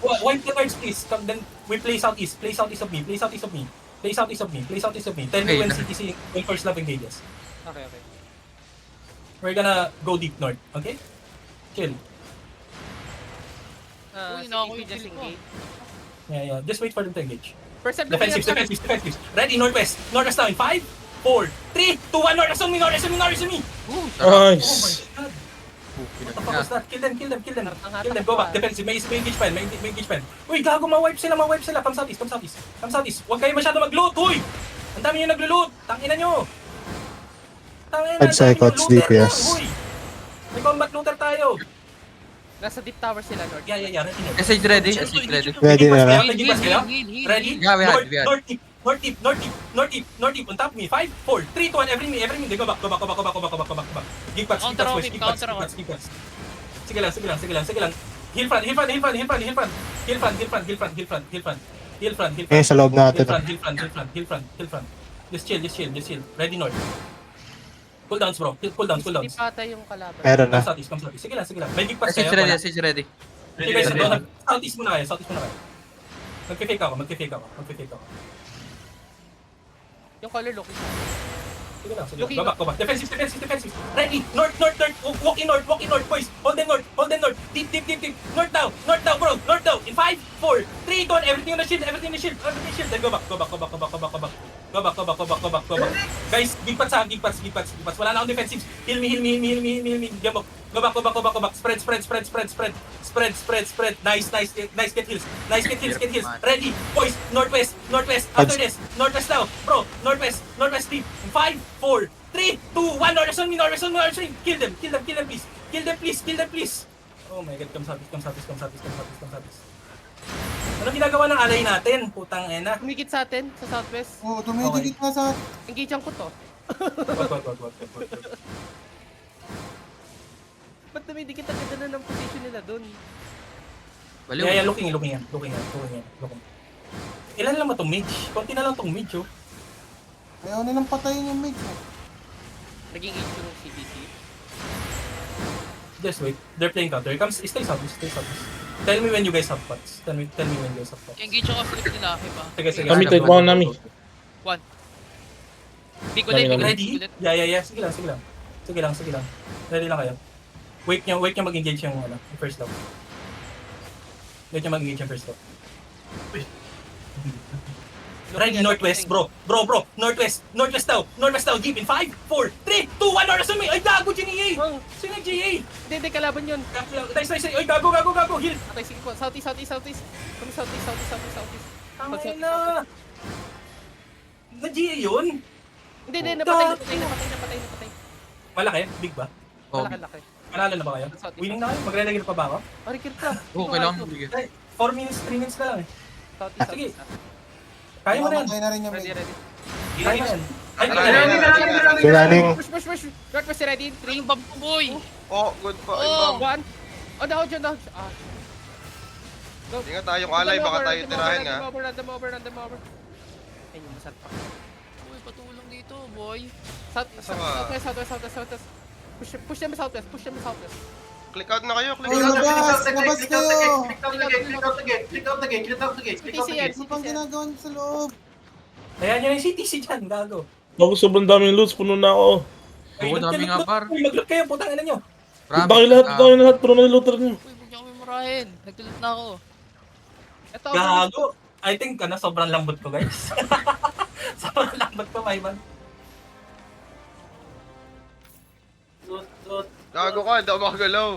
Wipe the cards, please. Then we play southeast. Play southeast of me. Play southeast of me. Play southeast of me. Play southeast of me. Tell me Okay. when CTC when first love engages. Okay. We're gonna go deep north. Okay? Chill. Uy, CTC nakuha yung just kill ko. engage. Yeah. Just wait for them to engage. Percep looking Defensives, at defensives. Ready, northwest. Northwest now in 5, 4, 3, 2, 1. Northwest on me, northwest on me, northwest on me. Oh my Nice. god. What the fuck Pinag- was that? Kill them. Kill them. Ang Go back. Defensive. May engage pa. May engage pa. Uy, gago, ma-wipe sila. Come southeast. Huwag kayo masyado mag-loot, uy! Ang dami nyo nag-loot. Tangina nyo. 5 seconds, DPS. Uy! May combat looter tayo. Nasa deep tower sila, Lord. Yeah. Ready, north. SH ready, SH ready. Ready na lang. Ready? Yeah, we had. North deep, on top of me. 5, 4, 3, 2, 1, every me. Go back. Give backs, Counter push, off, give counter backs. Sige lang. Heal front. Eh, sa loob natin. Heal front. Just chill. Ready, north. Cooldowns, bro. Cooldowns. Deep ata yung kalaban. Meron na. Come southeast. Sige lang. May give backs SH kayo. ready, Wala. SH ready. Sige guys, southeast muna kayo. Magpe-fake ako. Yung color looking. Sige lang. Looking Go back. Defensive. Ready. North. Walk in north, boys. Hold them north. Deep. North now, bro. North now. In 5, 4, 3, 2, 1. Everything on the shield. Then go back. Go back. Guys, big pats. Wala na akong defensives. Heal me. Go back. Spread. Nice. Get heals. Ready. Boys, northwest. After this, northwest now. Bro, northwest deep. 5, 4, 3, 2, 1. Northwest on me. Kill them, please. Oh my god, come southeast. Anong ginagawa ng alay natin? Putang ena. Tumigit sa atin, sa southwest. Oo, tumidikit na sa... Engage ang ko to. Wag. Ba't tumidikit ang ganda na ng position nila dun? Baliw. Yeah, looking yan. Ilan lang ba itong mage? Konti na lang itong mage, oh. Ayaw nilang patayin yung mage. Naging engage yung CTC. Just wait. They're playing counter. Stay southeast. Tell me when you guys have pots. Tell me when you guys have pots. Engage ako flip nila, okay ba? Sige. Kami type 1 nami. Big ulit. Ready? Yeah. Sige lang. Ready lang kayo. Wait nyo mag-engage yung first love. Ready, northwest, bro. Northwest now. Deep in 5, 4, 3, 2, 1. Northwest on me. Ay, gago, GNA. Sino yung GA? Hindi, kalaban yun. Nice. Ay, gago. Heal. Okay, sige po. Southeast. Kami southeast. Tangay na. Na-GA yun? Hindi, napatay. Malaki? Big ba? Oh, Malaki. Panalo na ba kayo? Winning na kayo? Magre-regil pa ba ako? Arikil pa. kailangan mo bigyan. 4 minutes, 3 minutes na lang eh. Southeast. Sige. Kaya mo na yan. Mamatay na rin yung Ready. mage. Kaya mo na yan. Ay, Running. Push. Northwest ready. 3, Yung bamboy. Oh, good pa. Oh. 1. Oh, down. Go. Ingat tayong alay, baka tayo tirahin ha. Run them over. Ayun yung masarap pa. Uy, patulong dito, boy. Southwest. Push them southwest. Click out na kayo, click Uy, out. labas kayo! CTC yan. Ano pang ginagawa niyo sa loob? Kaya nyo yung CTC dyan, gago. Ako sobrang daming loots, puno na ako. Oo, dami nga, par. Mag-loot kayo, putang ina nyo. Bakit lahat, puno na yung looter niyo. Uy, huwag niyo kami murahin. Nagtulit na ako. Ito. Gago. I think sobrang lambot ko, guys. Sobrang lambot ko, Maiman. Gago ka, hindi ako makagalaw.